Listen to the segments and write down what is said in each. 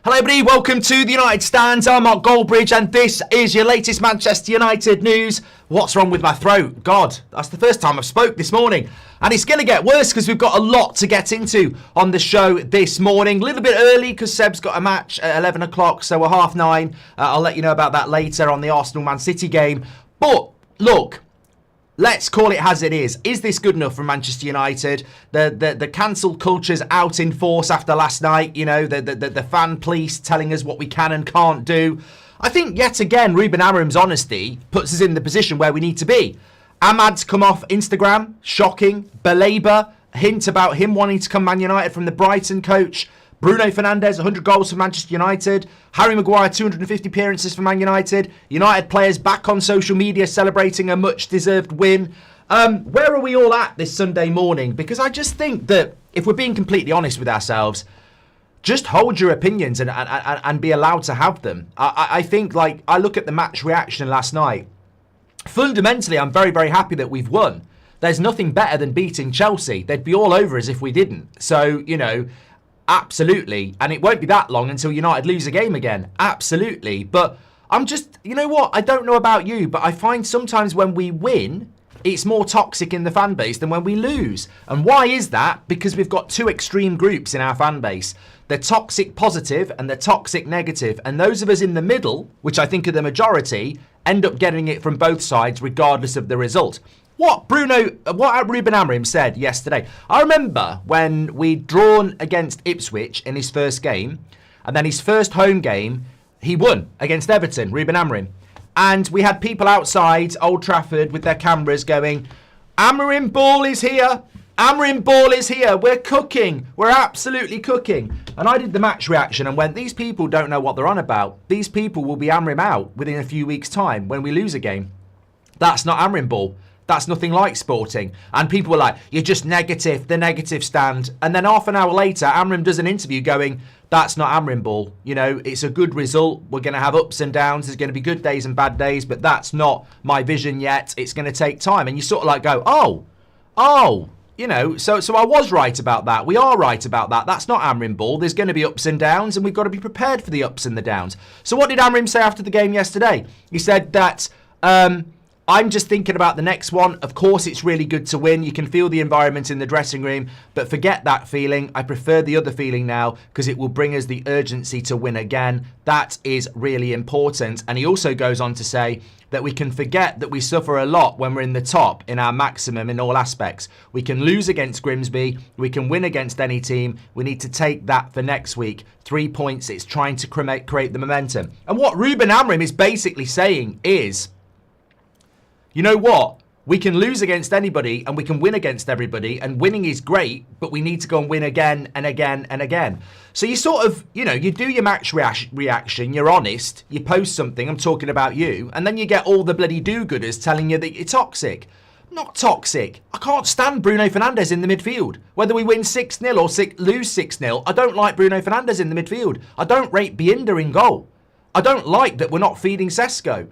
Hello everybody, welcome to the United Stands. I'm Mark Goldbridge and this is your latest Manchester United news. What's wrong with my throat? God, that's the first time I've spoke this morning. And it's going to get worse because we've got a lot to get into on the show this morning. A little bit early because Seb's got a match at 11 o'clock, so we're 9:30. I'll let you know about that later on the Arsenal-Man City game. But look, let's call it as it is. Is this good enough for Manchester United? The cancel culture's out in force after last night. You know, the fan police telling us what we can and can't do. I think yet again, Ruben Amorim's honesty puts us in the position where we need to be. Amad's come off Instagram, shocking. Baleba, hint about him wanting to come Man United from the Brighton coach. Bruno Fernandes, 100 goals for Manchester United. Harry Maguire, 250 appearances for Man United. United players back on social media celebrating a much-deserved win. Where are we all at this Sunday morning? Because I just think that if we're being completely honest with ourselves, just hold your opinions and be allowed to have them. I think, like, I look at the match reaction last night. Fundamentally, I'm very, very happy that we've won. There's nothing better than beating Chelsea. They'd be all over us if we didn't. So, you know, absolutely. And it won't be that long until United lose a game again. Absolutely. But I'm just, you know what? I don't know about you, but I find sometimes when we win, it's more toxic in the fan base than when we lose. And why is that? Because we've got two extreme groups in our fan base. The toxic positive and the toxic negative. And those of us in the middle, which I think are the majority, end up getting it from both sides regardless of the result. What Ruben Amorim said yesterday. I remember when we'd drawn against Ipswich in his first game, and then his first home game, he won against Everton, Ruben Amorim. And we had people outside Old Trafford with their cameras going, Amorim ball is here. Amorim ball is here. We're cooking. We're absolutely cooking. And I did the match reaction and went, these people don't know what they're on about. These people will be Amorim out within a few weeks' time when we lose a game. That's not Amorim ball. That's nothing like Sporting. And people were like, you're just negative, the negative stand. And then half an hour later, Amorim does an interview going, that's not Amorim ball. You know, it's a good result. We're going to have ups and downs. There's going to be good days and bad days, but that's not my vision yet. It's going to take time. And you sort of like go, oh, you know, so I was right about that. We are right about that. That's not Amorim ball. There's going to be ups and downs, and we've got to be prepared for the ups and the downs. So what did Amorim say after the game yesterday? He said that I'm just thinking about the next one. Of course, it's really good to win. You can feel the environment in the dressing room, but forget that feeling. I prefer the other feeling now because it will bring us the urgency to win again. That is really important. And he also goes on to say that we can forget that we suffer a lot when we're in the top, in our maximum in all aspects. We can lose against Grimsby. We can win against any team. We need to take that for next week. 3 points. It's trying to create the momentum. And what Ruben Amorim is basically saying is, you know what? We can lose against anybody and we can win against everybody, and winning is great, but we need to go and win again and again and again. So you sort of, you know, you do your match reaction, you're honest, you post something, I'm talking about you, and then you get all the bloody do-gooders telling you that you're toxic. Not toxic. I can't stand Bruno Fernandes in the midfield. Whether we win 6-0 or lose 6-0, I don't like Bruno Fernandes in the midfield. I don't rate Binder in goal. I don't like that we're not feeding Sesko.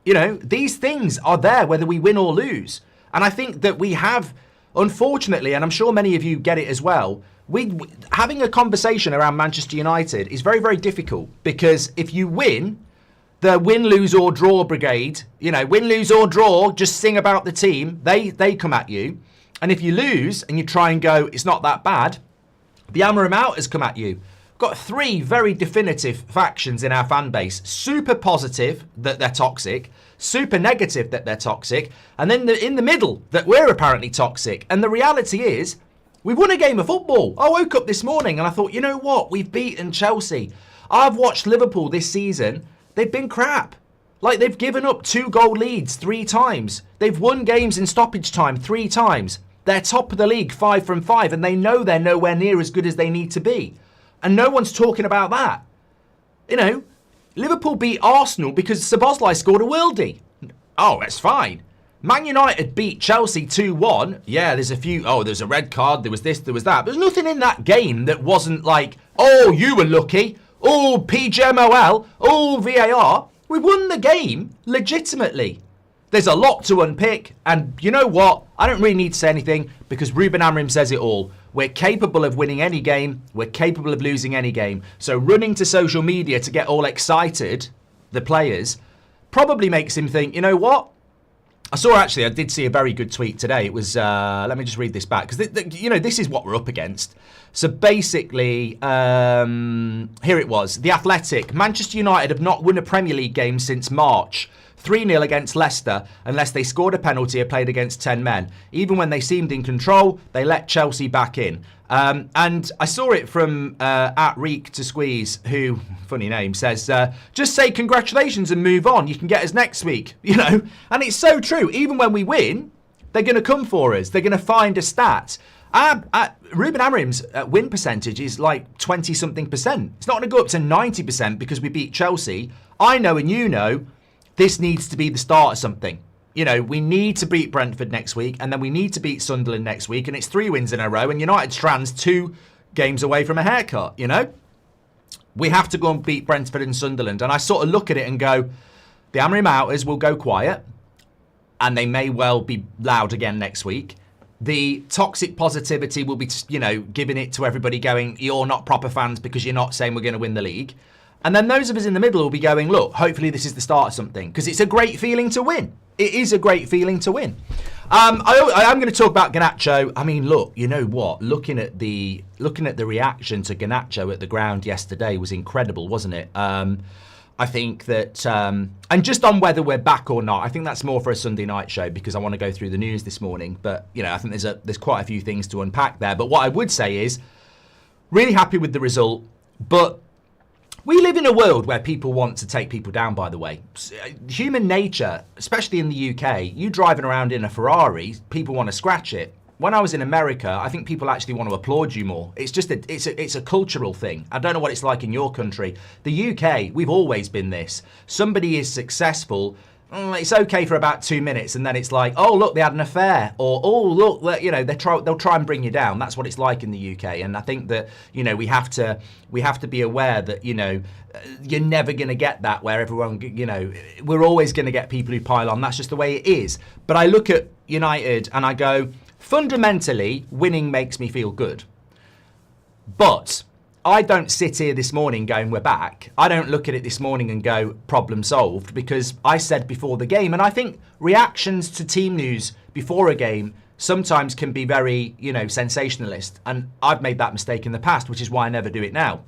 You know, these things are there whether we win or lose. And I think that we have, unfortunately, and I'm sure many of you get it as well, having a conversation around Manchester United is very, very difficult. Because if you win, the win, lose or draw brigade, you know, win, lose or draw, just sing about the team, they come at you. And if you lose and you try and go, it's not that bad, the Amorim out has come at you. Got three very definitive factions in our fan base. Super positive that they're toxic, super negative that they're toxic, and then in the middle that we're apparently toxic. And the reality is, we won a game of football. I woke up this morning and I thought, you know what? We've beaten Chelsea. I've watched Liverpool this season. They've been crap. Like, they've given up 2-goal leads 3 times. They've won games in stoppage time 3 times. They're top of the league 5 from 5, and they know they're nowhere near as good as they need to be. And no one's talking about that. You know, Liverpool beat Arsenal because Szoboszlai scored a worldie. Oh, that's fine. Man United beat Chelsea 2-1. Yeah, there's a few, there's a red card, there was this, there was that. There's nothing in that game that wasn't like, oh, you were lucky. Oh, PGMOL. Oh, VAR. We won the game legitimately. There's a lot to unpick. And you know what? I don't really need to say anything because Ruben Amorim says it all. We're capable of winning any game. We're capable of losing any game. So running to social media to get all excited, the players, probably makes him think, you know what? I did see a very good tweet today. It was, let me just read this back, because, this is what we're up against. So basically, here it was. The Athletic. Manchester United have not won a Premier League game since March. 3-0 against Leicester, unless they scored a penalty or played against 10 men. Even when they seemed in control, they let Chelsea back in. And I saw it from at Reek to Squeeze, who, funny name, says, just say congratulations and move on. You can get us next week, And it's so true. Even when we win, they're going to come for us. They're going to find a stat. Ruben Amorim's win percentage is like 20-something%. It's not going to go up to 90% because we beat Chelsea. I know and you know this needs to be the start of something. We need to beat Brentford next week, and then we need to beat Sunderland next week, and it's 3 wins in a row, and United stands 2 games away from a haircut, We have to go and beat Brentford and Sunderland, and I sort of look at it and go, the Amorim outers will go quiet, and they may well be loud again next week. The toxic positivity will be, giving it to everybody going, you're not proper fans because you're not saying we're going to win the league. And then those of us in the middle will be going, look, hopefully this is the start of something, because it's a great feeling to win. It is a great feeling to win. I'm going to talk about Garnacho. I mean, look, you know what? Looking at the reaction to Garnacho at the ground yesterday was incredible, wasn't it? I think that, and just on whether we're back or not, I think that's more for a Sunday night show, because I want to go through the news this morning. But I think there's quite a few things to unpack there. But what I would say is, really happy with the result, but we live in a world where people want to take people down, by the way. Human nature, especially in the UK, you driving around in a Ferrari, people want to scratch it. When I was in America, I think people actually want to applaud you more. It's just it's a cultural thing. I don't know what it's like in your country. The UK, we've always been this. Somebody is successful, it's okay for about 2 minutes, and then it's like, oh look, they had an affair, or oh look, they'll try and bring you down. That's what it's like in the UK, and I think that we have to be aware that you're never going to get that where everyone, we're always going to get people who pile on. That's just the way it is. But I look at United and I go, fundamentally, winning makes me feel good, but I don't sit here this morning going, we're back. I don't look at it this morning and go, problem solved, because I said before the game, and I think reactions to team news before a game sometimes can be very, sensationalist. And I've made that mistake in the past, which is why I never do it now.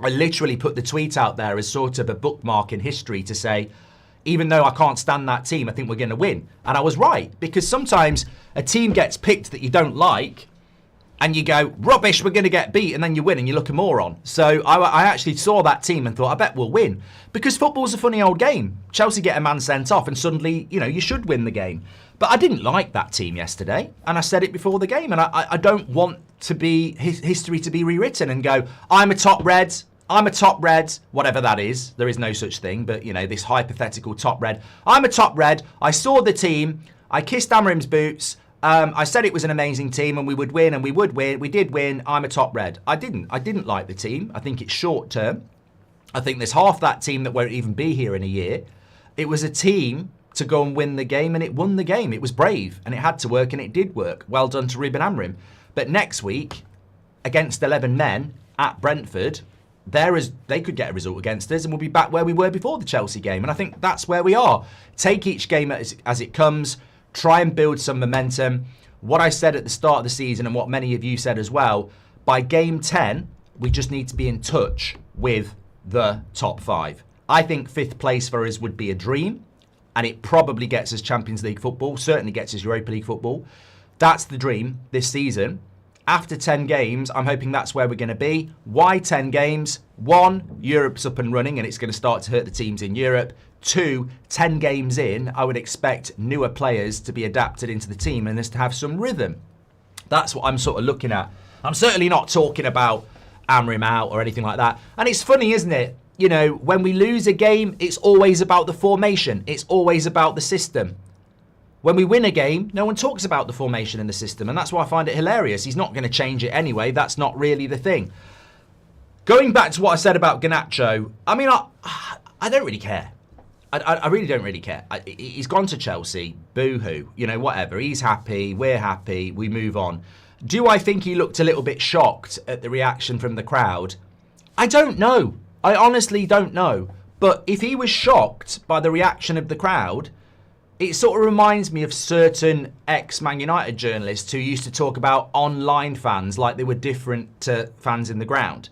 I literally put the tweet out there as sort of a bookmark in history to say, even though I can't stand that team, I think we're going to win. And I was right, because sometimes a team gets picked that you don't like, and you go, rubbish, we're going to get beat, and then you win and you look a moron. So I actually saw that team and thought, I bet we'll win. Because football's a funny old game. Chelsea get a man sent off and suddenly, you should win the game. But I didn't like that team yesterday, and I said it before the game, and I don't want to be history to be rewritten and go, I'm a top red, whatever that is. There is no such thing, but, this hypothetical top red. I'm a top red. I saw the team. I kissed Amorim's boots. I said it was an amazing team and we would win, and we would win. We did win. I'm a top red. I didn't like the team. I think it's short term. I think there's half that team that won't even be here in a year. It was a team to go and win the game, and it won the game. It was brave, and it had to work, and it did work. Well done to Ruben Amorim. But next week, against 11 men at Brentford, they could get a result against us, and we'll be back where we were before the Chelsea game. And I think that's where we are. Take each game as it comes. Try and build some momentum. What I said at the start of the season, and what many of you said as well, by game 10, we just need to be in touch with the top 5. I think 5th place for us would be a dream, and it probably gets us Champions League football, certainly gets us Europa League football. That's the dream this season. After 10 games, I'm hoping that's where we're going to be. Why 10 games? 1, Europe's up and running, and it's going to start to hurt the teams in Europe. 2, 10 games in, I would expect newer players to be adapted into the team and us to have some rhythm. That's what I'm sort of looking at. I'm certainly not talking about Amorim out or anything like that. And it's funny, isn't it? When we lose a game, it's always about the formation. It's always about the system. When we win a game, no one talks about the formation and the system, and that's why I find it hilarious. He's not going to change it anyway. That's not really the thing. Going back to what I said about Garnacho, I mean, I don't really care. I really don't really care. He's gone to Chelsea, boo-hoo, whatever. He's happy, we're happy, we move on. Do I think he looked a little bit shocked at the reaction from the crowd? I don't know. I honestly don't know. But if he was shocked by the reaction of the crowd, it sort of reminds me of certain ex-Man United journalists who used to talk about online fans like they were different to fans in the ground.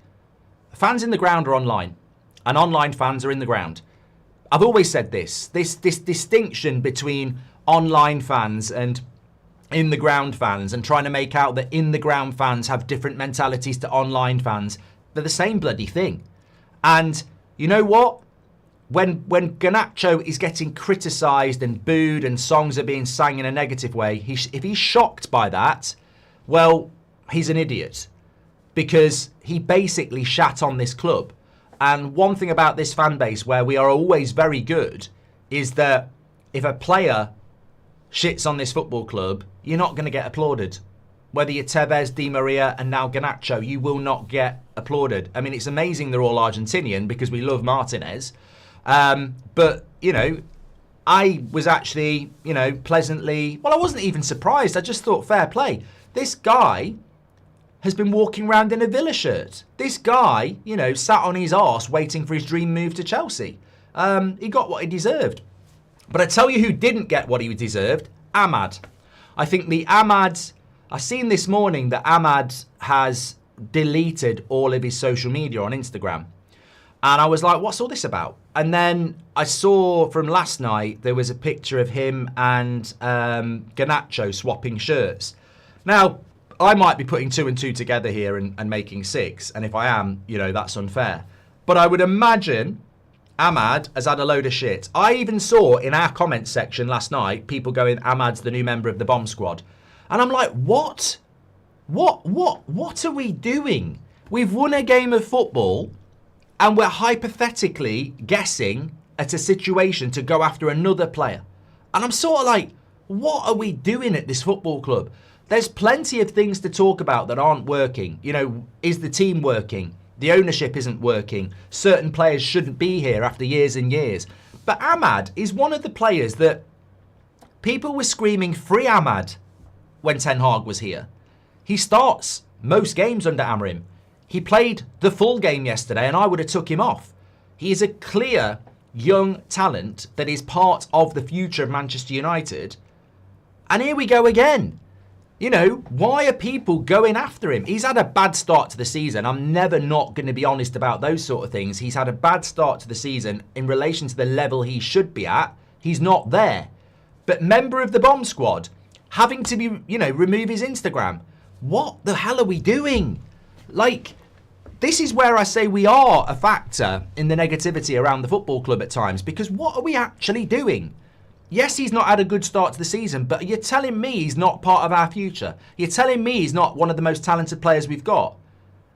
Fans in the ground are online, and online fans are in the ground. I've always said this distinction between online fans and in the ground fans, and trying to make out that in the ground fans have different mentalities to online fans. They're the same bloody thing. And you know what? When Garnacho is getting criticised and booed and songs are being sang in a negative way, if he's shocked by that, well, he's an idiot. Because he basically shat on this club. And one thing about this fan base where we are always very good is that if a player shits on this football club, you're not going to get applauded. Whether you're Tevez, Di Maria and now Garnacho, you will not get applauded. I mean, it's amazing they're all Argentinian because we love Martinez. But, you know, I was actually, you know, pleasantly... Well, I wasn't even surprised. I just thought, fair play. This guy has been walking around in a Villa shirt. This guy, you know, sat on his arse waiting for his dream move to Chelsea. He got what he deserved. But I tell you who didn't get what he deserved. Amad. I think the Amad... I've seen this morning that Amad has deleted all of his social media on Instagram. And I was like, what's all this about? And then I saw from last night, there was a picture of him and Garnacho swapping shirts. Now, I might be putting 2 and 2 together here and making 6. And if I am, you know, that's unfair. But I would imagine Amad has had a load of shit. I even saw in our comments section last night, people going, Amad's the new member of the bomb squad. And I'm like, what? What are we doing? We've won a game of football and we're hypothetically guessing at a situation to go after another player. And I'm sort of like, what are we doing at this football club? There's plenty of things to talk about that aren't working. You know, is the team working? The ownership isn't working. Certain players shouldn't be here after years and years. But Amad is one of the players that people were screaming, free Amad, when Ten Hag was here. He starts most games under Amorim. He played the full game yesterday and I would have took him off. He is a clear young talent that is part of the future of Manchester United. And here we go again. You know, why are people going after him? He's had a bad start to the season. I'm never not going to be honest about those sort of things. He's had a bad start to the season in relation to the level he should be at. He's not there. But member of the bomb squad, having to be, you know, remove his Instagram. What the hell are we doing? Like, this is where I say we are a factor in the negativity around the football club at times, because what are we actually doing? Yes, he's not had a good start to the season, but you're telling me he's not part of our future. You're telling me he's not one of the most talented players we've got.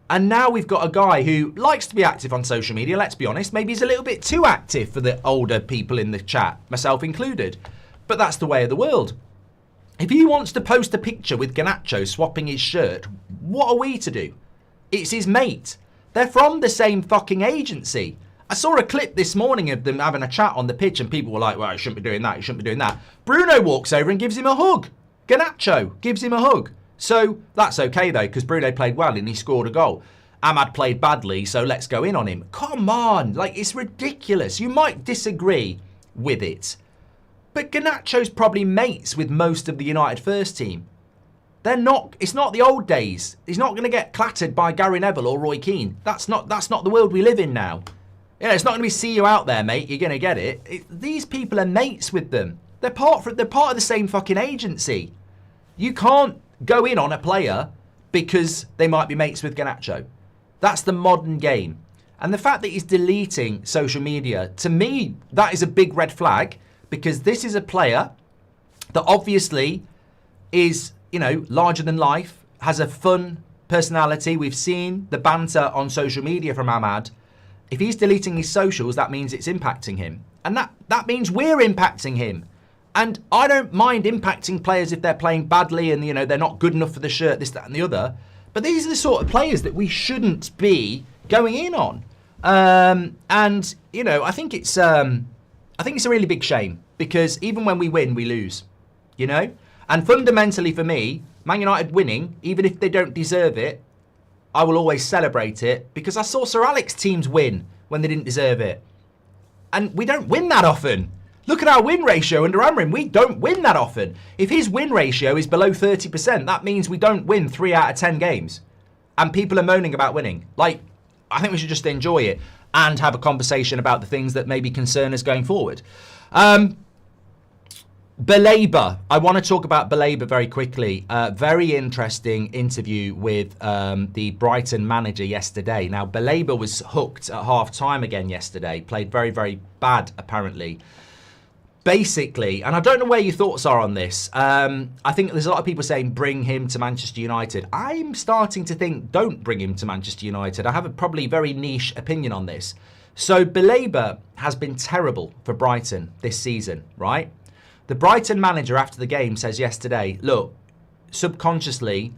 And now we've got a guy who likes to be active on social media, let's be honest. Maybe he's a little bit too active for the older people in the chat, myself included. But that's the way of the world. If he wants to post a picture with Garnacho swapping his shirt, what are we to do? It's his mate. They're from the same fucking agency. I saw a clip this morning of them having a chat on the pitch and people were like, well, you shouldn't be doing that, you shouldn't be doing that. Bruno walks over and gives him a hug. Garnacho gives him a hug. So that's okay though, because Bruno played well and he scored a goal. Amad played badly, so let's go in on him. Come on, like, it's ridiculous. You might disagree with it, but Garnacho's probably mates with most of the United first team. They're not, it's not the old days. He's not going to get clattered by Gary Neville or Roy Keane. That's not the world we live in now. You know, it's not going to be see you out there, mate. You're going to get it. These people are mates with them. They're part of the same fucking agency. You can't go in on a player because they might be mates with Garnacho. That's the modern game. And the fact that he's deleting social media, to me, that is a big red flag, because this is a player that obviously is, you know, larger than life, has a fun personality. We've seen the banter on social media from Amad. If he's deleting his socials, that means it's impacting him. And that means we're impacting him. And I don't mind impacting players if they're playing badly and, you know, they're not good enough for the shirt, this, that and the other. But these are the sort of players that we shouldn't be going in on. And, you know, I think it's a really big shame, because even when we win, we lose, you know? And fundamentally for me, Man United winning, even if they don't deserve it, I will always celebrate it because I saw Sir Alex teams win when they didn't deserve it. And we don't win that often. Look at our win ratio under Amorim. We don't win that often. If his win ratio is below 30%, that means we don't win 3 out of 10 games. And people are moaning about winning. Like, I think we should just enjoy it and have a conversation about the things that maybe concern us going forward. Baleba. I want to talk about Baleba very quickly. Very interesting interview with the Brighton manager yesterday. Now, Baleba was hooked at half-time again yesterday. Played very, very bad, apparently. Basically, and I don't know where your thoughts are on this. I think there's a lot of people saying bring him to Manchester United. I'm starting to think don't bring him to Manchester United. I have a probably very niche opinion on this. So Baleba has been terrible for Brighton this season, right? The Brighton manager after the game says yesterday, look, subconsciously,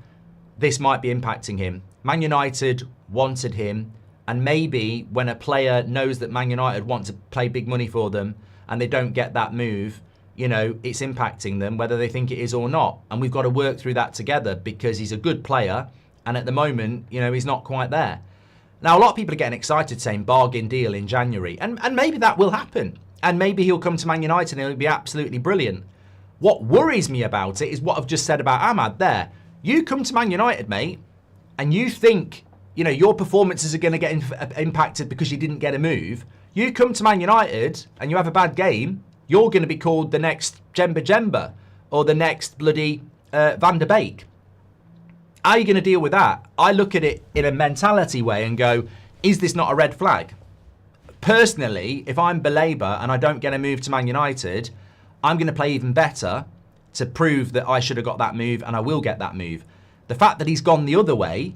this might be impacting him. Man United wanted him, and maybe when a player knows that Man United want to pay big money for them, and they don't get that move, you know, it's impacting them, whether they think it is or not. And we've got to work through that together because he's a good player. And at the moment, you know, he's not quite there. Now, a lot of people are getting excited saying bargain deal in January. And maybe that will happen. And maybe he'll come to Man United and he'll be absolutely brilliant. What worries me about it is what I've just said about Amad there. You come to Man United, mate, and you think, you know, your performances are going to get impacted because you didn't get a move. You come to Man United and you have a bad game, you're going to be called the next Jemba or the next bloody Van der Beek. How are you going to deal with that? I look at it in a mentality way and go, is this not a red flag? Personally, if I'm Baleba and I don't get a move to Man United, I'm going to play even better to prove that I should have got that move and I will get that move. The fact that he's gone the other way,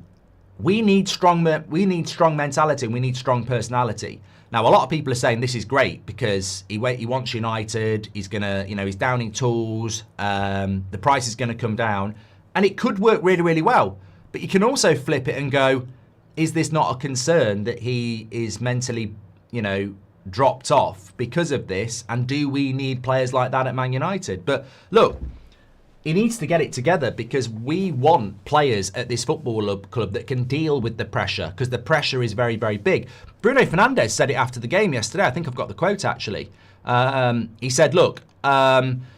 we need strong mentality and we need strong personality. Now, a lot of people are saying this is great because he wants United. He's going to, you know, he's downing tools. The price is going to come down. And it could work really, really well. But you can also flip it and go, is this not a concern that he is mentally, you know, dropped off because of this? And do we need players like that at Man United? But look, he needs to get it together because we want players at this football club that can deal with the pressure because the pressure is very, very big. Bruno Fernandes said it after the game yesterday. I think I've got the quote actually. He said, look,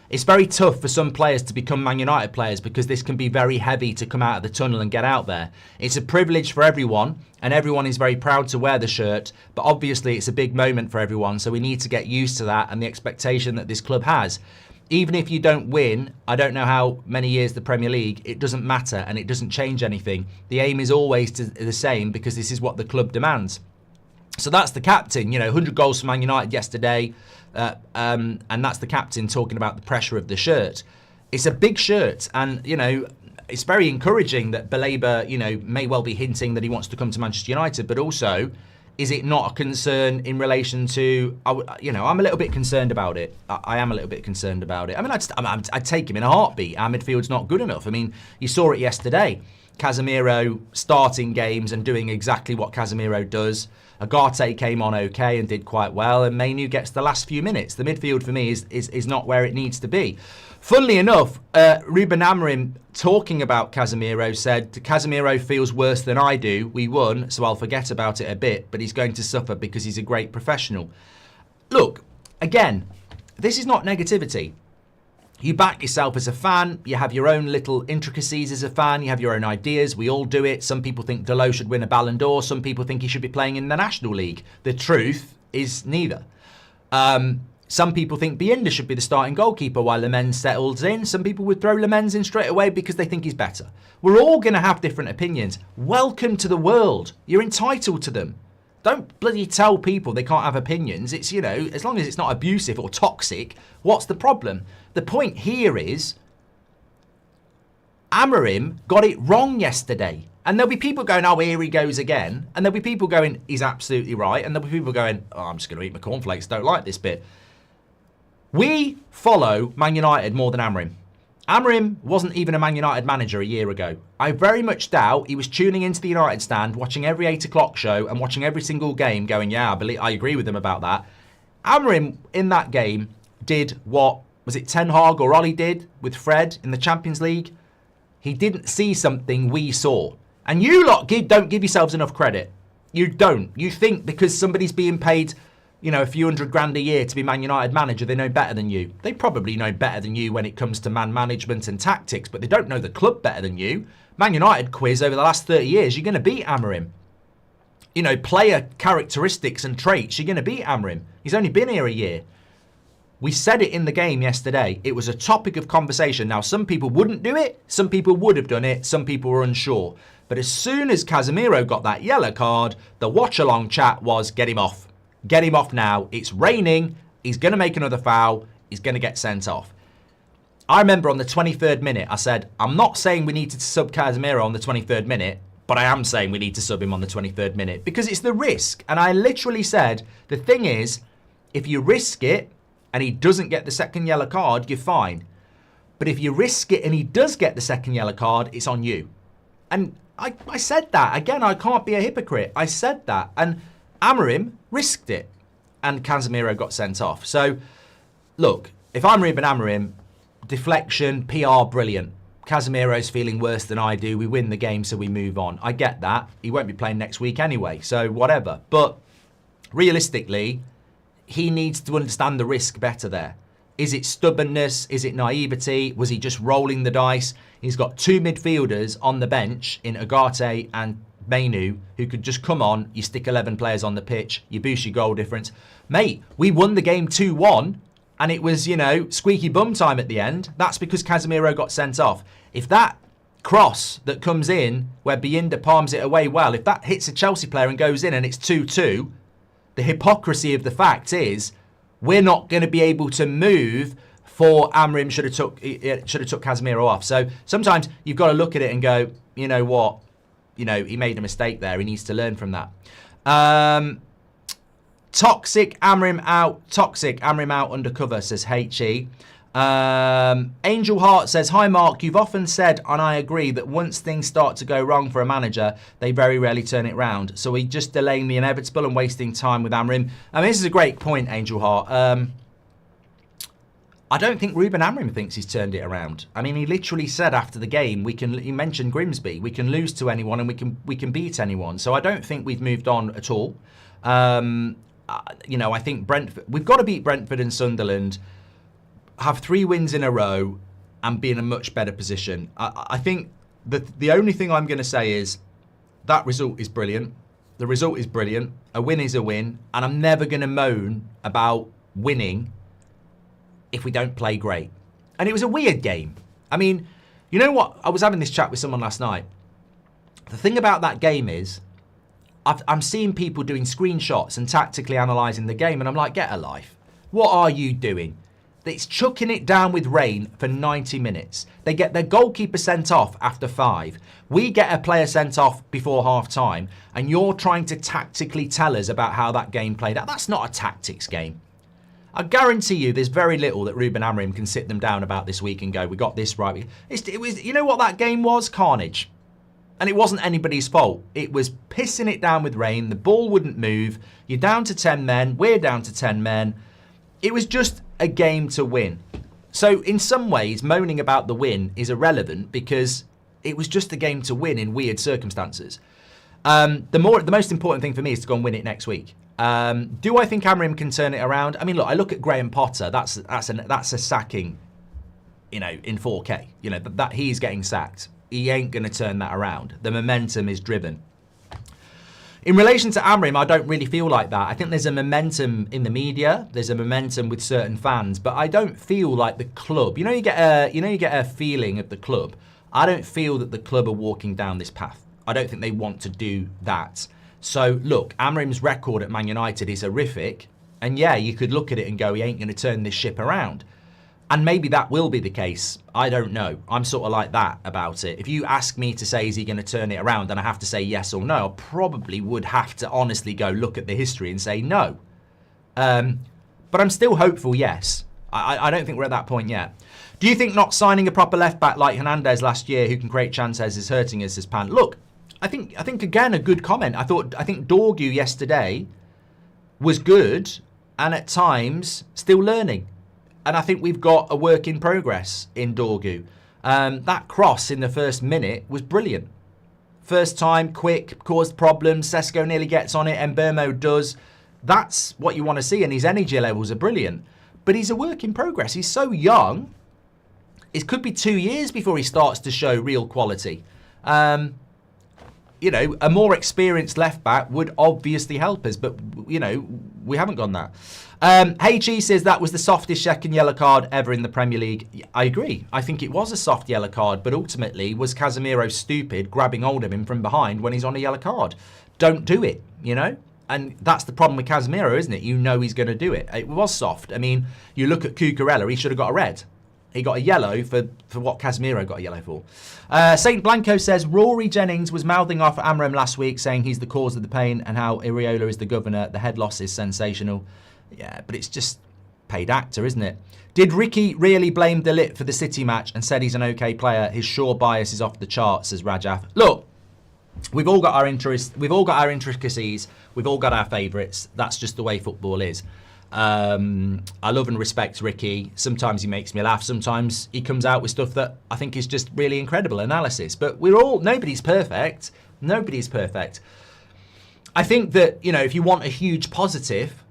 it's very tough for some players to become Man United players because this can be very heavy to come out of the tunnel and get out there. It's a privilege for everyone and everyone is very proud to wear the shirt, but obviously it's a big moment for everyone. So we need to get used to that and the expectation that this club has. Even if you don't win, I don't know how many years the Premier League, it doesn't matter and it doesn't change anything. The aim is always the same because this is what the club demands. So that's the captain, you know, 100 goals for Man United yesterday. And that's the captain talking about the pressure of the shirt. It's a big shirt and, you know, it's very encouraging that Baleba, you know, may well be hinting that he wants to come to Manchester United, but also, is it not a concern in relation to, you know, I'm a little bit concerned about it. I am a little bit concerned about it. I mean, I'd take him in a heartbeat. Our midfield's not good enough. I mean, you saw it yesterday. Casemiro starting games and doing exactly what Casemiro does. Agate came on okay and did quite well, and Mainoo gets the last few minutes. The midfield for me is not where it needs to be. Funnily enough, Ruben Amorim talking about Casemiro said, Casemiro feels worse than I do. We won, so I'll forget about it a bit, but he's going to suffer because he's a great professional. Look, again, this is not negativity. You back yourself as a fan. You have your own little intricacies as a fan. You have your own ideas. We all do it. Some people think Delot should win a Ballon d'Or. Some people think he should be playing in the National League. The truth is neither. Some people think Bienda should be the starting goalkeeper while Lemens settles in. Some people would throw Lemens in straight away because they think he's better. We're all going to have different opinions. Welcome to the world. You're entitled to them. Don't bloody tell people they can't have opinions. It's, you know, as long as it's not abusive or toxic, what's the problem? The point here is Amorim got it wrong yesterday. And there'll be people going, oh, here he goes again. And there'll be people going, he's absolutely right. And there'll be people going, oh, I'm just going to eat my cornflakes. Don't like this bit. We follow Man United more than Amorim. Amorim wasn't even a Man United manager a year ago. I very much doubt he was tuning into the United stand, watching every 8 o'clock show and watching every single game going, yeah, I agree with him about that. Amorim in that game did what, was it Ten Hag or Ollie did with Fred in the Champions League? He didn't see something we saw. And you lot don't give yourselves enough credit. You don't. You think because somebody's being paid, you know, a few $100,000 a year to be Man United manager, they know better than you. They probably know better than you when it comes to man management and tactics, but they don't know the club better than you. Man United quiz over the last 30 years, you're going to beat Amorim. You know, player characteristics and traits, you're going to beat Amorim. He's only been here a year. We said it in the game yesterday. It was a topic of conversation. Now, some people wouldn't do it. Some people would have done it. Some people were unsure. But as soon as Casemiro got that yellow card, the watch-along chat was, get him off. Get him off now. It's raining. He's going to make another foul. He's going to get sent off. I remember on the 23rd minute, I said, I'm not saying we need to sub Casemiro on the 23rd minute, but I am saying we need to sub him on the 23rd minute because it's the risk. And I literally said, the thing is, if you risk it and he doesn't get the second yellow card, you're fine. But if you risk it and he does get the second yellow card, it's on you. And I said that. Again, I can't be a hypocrite. I said that. And Amorim risked it. And Casemiro got sent off. So, look, if I'm Ruben Amorim, deflection, PR, brilliant. Casemiro's feeling worse than I do. We win the game, so we move on. I get that. He won't be playing next week anyway, so whatever. But realistically, he needs to understand the risk better there. Is it stubbornness? Is it naivety? Was he just rolling the dice? He's got two midfielders on the bench in Ugarte and Mbeumo who could just come on, you stick 11 players on the pitch, you boost your goal difference. Mate, we won the game 2-1 and it was, you know, squeaky bum time at the end. That's because Casemiro got sent off. If that cross that comes in where Binder palms it away well, if that hits a Chelsea player and goes in and it's 2-2, the hypocrisy of the fact is we're not going to be able to move for Amorim should have took Casemiro off. So sometimes you've got to look at it and go, you know what? You know, he made a mistake there. He needs to learn from that. Toxic Amorim out undercover, says HE. Angel Heart says, hi Mark, you've often said, and I agree, that once things start to go wrong for a manager, they very rarely turn it round. So we're just delaying the inevitable and wasting time with Amorim. I mean, this is a great point, Angel Heart. I don't think Ruben Amorim thinks he's turned it around. I mean, he literally said after the game, he mentioned Grimsby, we can lose to anyone and we can beat anyone. So I don't think we've moved on at all. You know, I think Brentford, we've got to beat Brentford and Sunderland, have 3 wins in a row and be in a much better position. I think that the only thing I'm going to say is that result is brilliant. The result is brilliant. A win is a win. And I'm never going to moan about winning if we don't play great. And it was a weird game. I mean, you know what? I was having this chat with someone last night. The thing about that game is I'm seeing people doing screenshots and tactically analysing the game, and I'm like, get a life. What are you doing? It's chucking it down with rain for 90 minutes. They get their goalkeeper sent off after 5. We get a player sent off before half-time, and you're trying to tactically tell us about how that game played out. That's not a tactics game. I guarantee you there's very little that Ruben Amorim can sit them down about this week and go, we got this right. It was, you know what that game was? Carnage. And it wasn't anybody's fault. It was pissing it down with rain. The ball wouldn't move. You're down to 10 men. We're down to 10 men. It was just a game to win. So in some ways, moaning about the win is irrelevant because it was just a game to win in weird circumstances. The most important thing for me is to go and win it next week. Do I think Amorim can turn it around? I mean, look, I look at Graham Potter. That's a sacking, you know, in 4K. You know, that he's getting sacked. He ain't going to turn that around. The momentum is driven. In relation to Amorim, I don't really feel like that. I think there's a momentum in the media. There's a momentum with certain fans, but I don't feel like the club. You get a feeling of the club. I don't feel that the club are walking down this path. I don't think they want to do that. So look, Amorim's record at Man United is horrific, and yeah, you could look at it and go, he ain't going to turn this ship around. And maybe that will be the case. I don't know. I'm sort of like that about it. If you ask me to say, is he going to turn it around, and I have to say yes or no, I probably would have to honestly go look at the history and say no. But I'm still hopeful, yes. I don't think we're at that point yet. Do you think not signing a proper left-back like Hernandez last year who can create chances is hurting us as Pan? Look, I think again, a good comment. I think Dorgu yesterday was good and at times still learning. And I think we've got a work in progress in Dorgu. That cross in the first minute was brilliant. First time, quick, caused problems. Sesko nearly gets on it. Mbeumo does. That's what you want to see, and his energy levels are brilliant. But he's a work in progress. He's so young. It could be 2 years before he starts to show real quality. You know, a more experienced left-back would obviously help us, but, you know, we haven't gone that. HE says that was the softest second yellow card ever in the Premier League. I agree. I think it was a soft yellow card, but ultimately, was Casemiro stupid grabbing hold of him from behind when he's on a yellow card? Don't do it, you know? And that's the problem with Casemiro, isn't it? You know he's going to do it. It was soft. I mean, you look at Cucurella, he should have got a red. He got a yellow for what Casemiro got a yellow for. Saint Blanco says, Rory Jennings was mouthing off Amorim last week, saying he's the cause of the pain and how Iriola is the governor. The head loss is sensational. Yeah, but it's just paid actor, isn't it? Did Ricky really blame De Ligt for the City match and said he's an okay player? His Shaw bias is off the charts, says Rajaf. Look, we've all got our interests. We've all got our intricacies. We've all got our favourites. That's just the way football is. I love and respect Ricky. Sometimes he makes me laugh. Sometimes he comes out with stuff that I think is just really incredible analysis. But nobody's perfect. Nobody's perfect. I think that, you know, if you want a huge positive,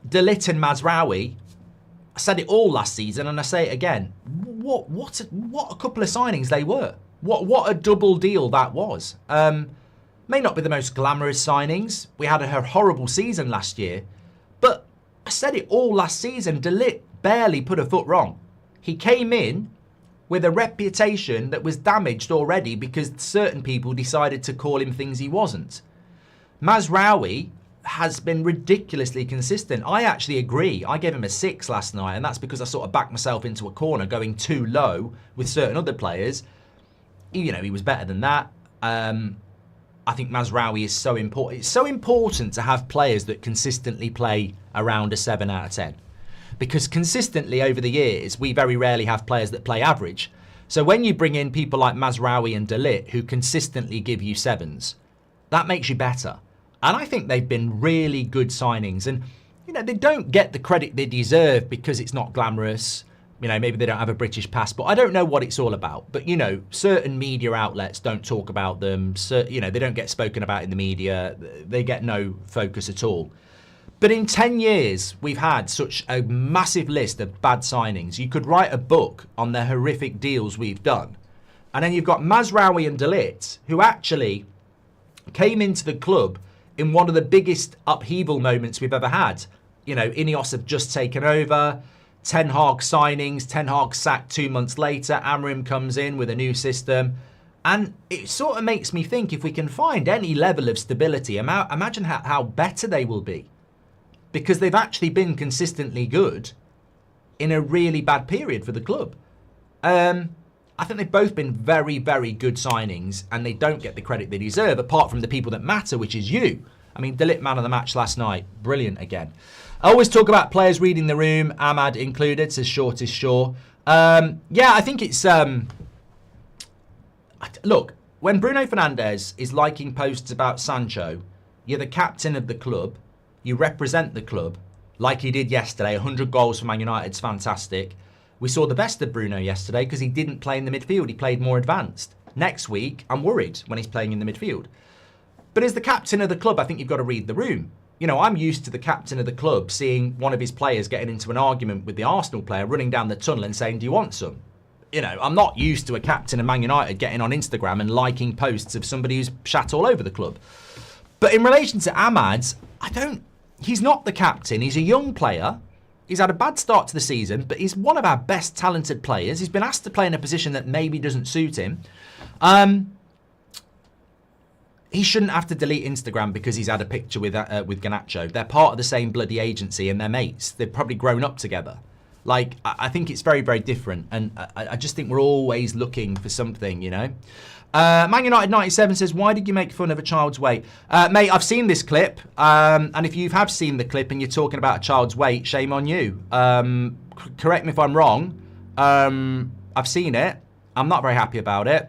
Ligt and Mazraoui, I said it all last season and I say it again. What a couple of signings they were. What a double deal that was. May not be the most glamorous signings. We had a horrible season last year, but I said it all last season. De Ligt barely put a foot wrong. He came in with a reputation that was damaged already because certain people decided to call him things he wasn't. Mazraoui has been ridiculously consistent. I actually agree. I gave him a 6 last night, and that's because I sort of backed myself into a corner going too low with certain other players. You know, he was better than that. I think Mazraoui is so important. It's so important to have players that consistently play around a 7 out of 10. Because consistently over the years, we very rarely have players that play average. So when you bring in people like Mazraoui and De Ligt who consistently give you 7s, that makes you better. And I think they've been really good signings. And, you know, they don't get the credit they deserve because it's not glamorous. You know, maybe they don't have a British passport. I don't know what it's all about. But, you know, certain media outlets don't talk about them. You know, they don't get spoken about in the media. They get no focus at all. But in 10 years, we've had such a massive list of bad signings. You could write a book on the horrific deals we've done. And then you've got Mazraoui and De Ligt, who actually came into the club in one of the biggest upheaval moments we've ever had. You know, Ineos have just taken over. Ten Hag signings, Ten Hag sacked 2 months later. Amorim comes in with a new system. And it sort of makes me think if we can find any level of stability, imagine how better they will be. Because they've actually been consistently good in a really bad period for the club. I think they've both been very, very good signings and they don't get the credit they deserve, apart from the people that matter, which is you. I mean, De Ligt man of the match last night. Brilliant again. I always talk about players reading the room, Amad included, says short is sure. Yeah, I think it's... Look, when Bruno Fernandes is liking posts about Sancho, you're the captain of the club, you represent the club, like he did yesterday. 100 goals for Man United's fantastic. We saw the best of Bruno yesterday because he didn't play in the midfield. He played more advanced. Next week, I'm worried when he's playing in the midfield. But as the captain of the club, I think you've got to read the room. You know, I'm used to the captain of the club seeing one of his players getting into an argument with the Arsenal player, running down the tunnel and saying, do you want some? You know, I'm not used to a captain of Man United getting on Instagram and liking posts of somebody who's shat all over the club. But in relation to Amad, he's not the captain. He's a young player. He's had a bad start to the season, but he's one of our best talented players. He's been asked to play in a position that maybe doesn't suit him. He shouldn't have to delete Instagram because he's had a picture with Garnacho. They're part of the same bloody agency and they're mates. They've probably grown up together. Like, I think it's very, very different. And I just think we're always looking for something, you know. Man United 97 says, why did you make fun of a child's weight? Mate, I've seen this clip. And if you have seen the clip and you're talking about a child's weight, shame on you. Correct me if I'm wrong. I've seen it. I'm not very happy about it.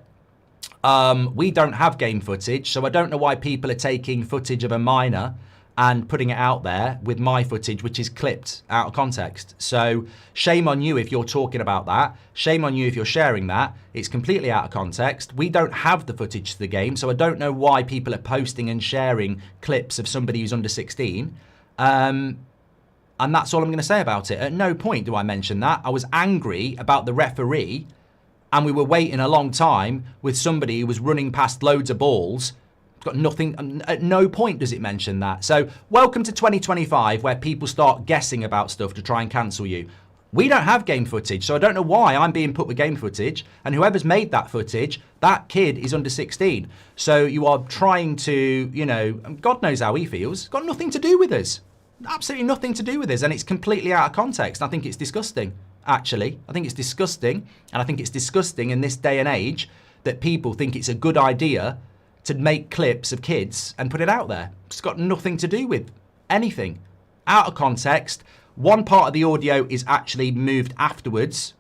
We don't have game footage, so I don't know why people are taking footage of a minor and putting it out there with my footage, which is clipped out of context. So shame on you if you're talking about that. Shame on you if you're sharing that. It's completely out of context. We don't have the footage to the game, so I don't know why people are posting and sharing clips of somebody who's under 16. And that's all I'm going to say about it. At no point do I mention that. I was angry about the referee, and we were waiting a long time with somebody who was running past loads of balls. Got nothing. At no point does it mention that. So welcome to 2025, where people start guessing about stuff to try and cancel you. We don't have game footage, so I don't know why I'm being put with game footage. And whoever's made that footage, that kid is under 16. So you are trying to, God knows how he feels. It's got nothing to do with us. Absolutely nothing to do with us. And it's completely out of context. I think it's disgusting, actually. I think it's disgusting. And I think it's disgusting in this day and age that people think it's a good idea to make clips of kids and put it out there. It's got nothing to do with anything. Out of context. One part of the audio is actually moved afterwards.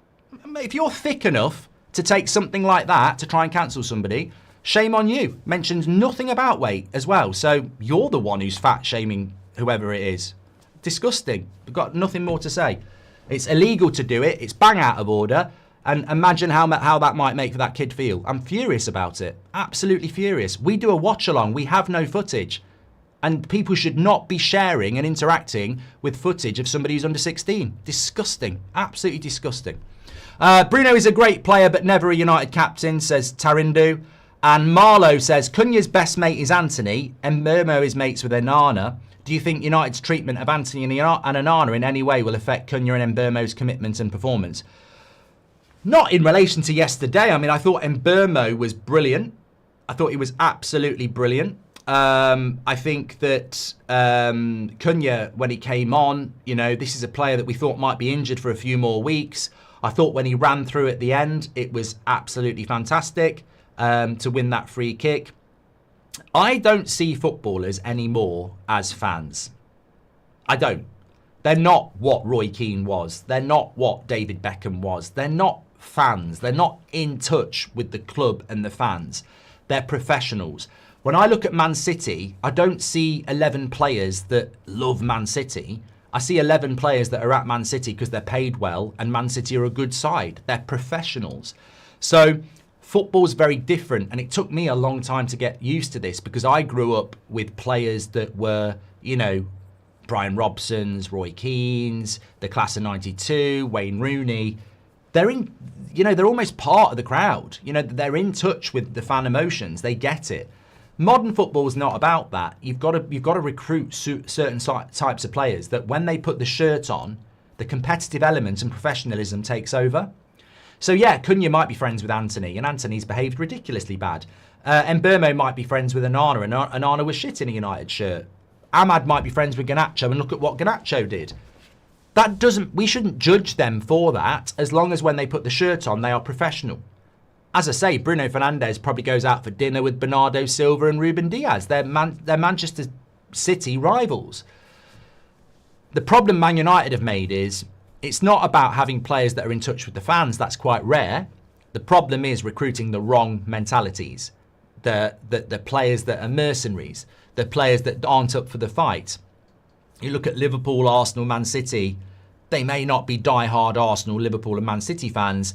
If you're thick enough to take something like that to try and cancel somebody, shame on you. Mentions nothing about weight as well. So you're the one who's fat shaming whoever it is. Disgusting. We've got nothing more to say. It's illegal to do it. It's bang out of order. And imagine how that might make for that kid feel. I'm furious about it. Absolutely furious. We do a watch along. We have no footage. And people should not be sharing and interacting with footage of somebody who's under 16. Disgusting. Absolutely disgusting. Bruno is a great player, but never a United captain, says Tarindu. And Marlow says, Cunha's best mate is Anthony, and Mbeumo is mates with Onana. Do you think United's treatment of Anthony and Onana in any way will affect Cunha and Mbeumo's commitment and performance? Not in relation to yesterday. I mean, I thought Mbeumo was brilliant. I thought he was absolutely brilliant. I think that Cunha, when he came on, this is a player that we thought might be injured for a few more weeks. I thought when he ran through at the end, it was absolutely fantastic to win that free kick. I don't see footballers anymore as fans. I don't. They're not what Roy Keane was. They're not what David Beckham was. They're not fans. They're not in touch with the club and the fans. They're professionals. When I look at Man City, I don't see 11 players that love Man City. I see 11 players that are at Man City because they're paid well, and Man City are a good side. They're professionals. So football's very different, and it took me a long time to get used to this because I grew up with players that were, Brian Robson's, Roy Keane's, the class of 92, Wayne Rooney. They're they're almost part of the crowd. They're in touch with the fan emotions. They get it. Modern football is not about that. You've got to recruit certain types of players that when they put the shirt on, the competitive element and professionalism takes over. So yeah, Cunha might be friends with Anthony, and Anthony's behaved ridiculously bad. And Mbeumo might be friends with Onana, and Onana was shit in a United shirt. Amad might be friends with Garnacho, and look at what Garnacho did. We shouldn't judge them for that, as long as when they put the shirt on, they are professional. As I say, Bruno Fernandes probably goes out for dinner with Bernardo Silva and Ruben Diaz. They're Manchester City rivals. The problem Man United have made is it's not about having players that are in touch with the fans. That's quite rare. The problem is recruiting the wrong mentalities. The players that are mercenaries. The players that aren't up for the fight. You look at Liverpool, Arsenal, Man City. They may not be die-hard Arsenal, Liverpool and Man City fans,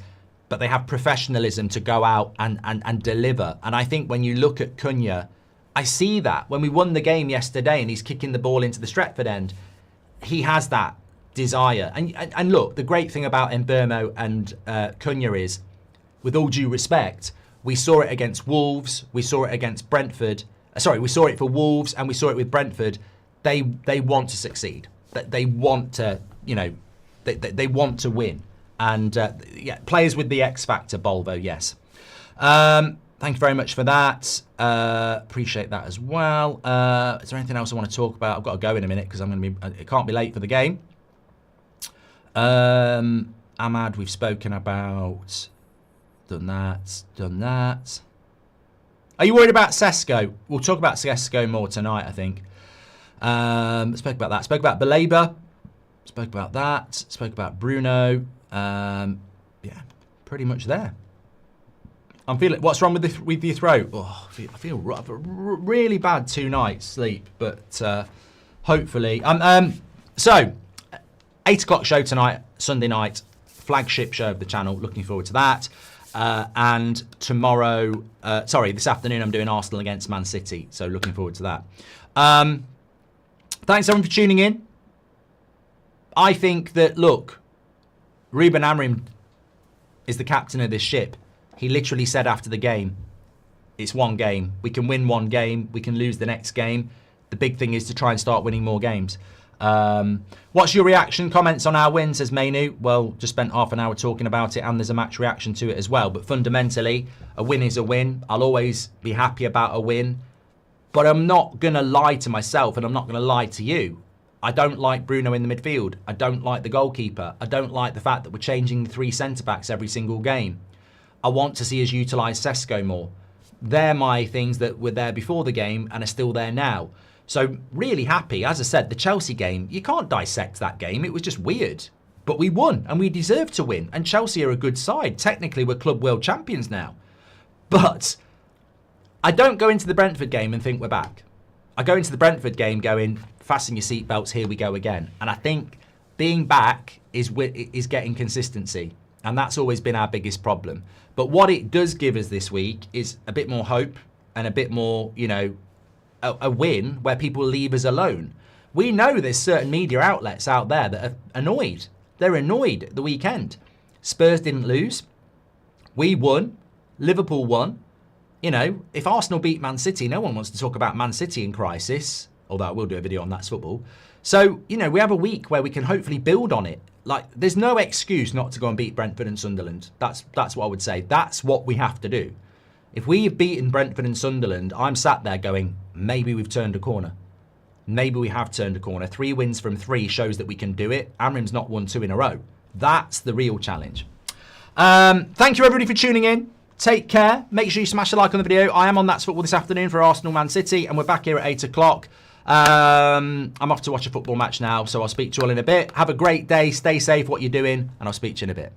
but they have professionalism to go out and deliver. And I think when you look at Cunha, I see that. When we won the game yesterday and he's kicking the ball into the Stretford end, he has that desire. And look, the great thing about Mbeumo and Cunha is, with all due respect, we saw it against Wolves, we saw it against Brentford. We saw it for Wolves and we saw it with Brentford. They want to succeed. They want to, they want to win. And players with the X factor, Bolvo, yes. Thank you very much for that. Appreciate that as well. Is there anything else I want to talk about? I've got to go in a minute because it can't be late for the game. Amad, we've spoken about. Done that. Are you worried about Sesko? We'll talk about Sesko more tonight, I think. Spoke about that. Spoke about Baleba. Spoke about that. Spoke about Bruno. Pretty much there. I'm feeling. What's wrong with your throat? Oh, I feel really bad 2 nights sleep, but hopefully. So, 8 o'clock show tonight, Sunday night, flagship show of the channel. Looking forward to that. And tomorrow, this afternoon, I'm doing Arsenal against Man City. So looking forward to that. Thanks everyone for tuning in. I think that, look, Ruben Amorim is the captain of this ship. He literally said after the game, it's one game. We can win one game. We can lose the next game. The big thing is to try and start winning more games. What's your reaction? Comments on our win, says Mainu. Well, just spent half an hour talking about it, and there's a match reaction to it as well. But fundamentally, a win is a win. I'll always be happy about a win. But I'm not going to lie to myself, and I'm not going to lie to you. I don't like Bruno in the midfield. I don't like the goalkeeper. I don't like the fact that we're changing the 3 centre-backs every single game. I want to see us utilise Sesko more. They're my things that were there before the game and are still there now. So really happy. As I said, the Chelsea game, you can't dissect that game. It was just weird. But we won, and we deserve to win. And Chelsea are a good side. Technically, we're club world champions now. But I don't go into the Brentford game and think we're back. I go into the Brentford game going, fasten your seatbelts, here we go again. And I think being back is getting consistency. And that's always been our biggest problem. But what it does give us this week is a bit more hope and a bit more, you know, a win where people leave us alone. We know there's certain media outlets out there that are annoyed. They're annoyed at the weekend. Spurs didn't lose. We won. Liverpool won. You know, if Arsenal beat Man City, no one wants to talk about Man City in crisis. Although I will do a video on That's Football. So, you know, we have a week where we can hopefully build on it. Like, there's no excuse not to go and beat Brentford and Sunderland. That's what I would say. That's what we have to do. If we have beaten Brentford and Sunderland, I'm sat there going, maybe we've turned a corner. Maybe we have turned a corner. 3 wins from 3 shows that we can do it. Amorim's not won 2 in a row. That's the real challenge. Thank you, everybody, for tuning in. Take care. Make sure you smash a like on the video. I am on That's Football this afternoon for Arsenal Man City, and we're back here at 8 o'clock. I'm off to watch a football match now, so I'll speak to you all in a bit. Have a great day. Stay safe, what you're doing, and I'll speak to you in a bit.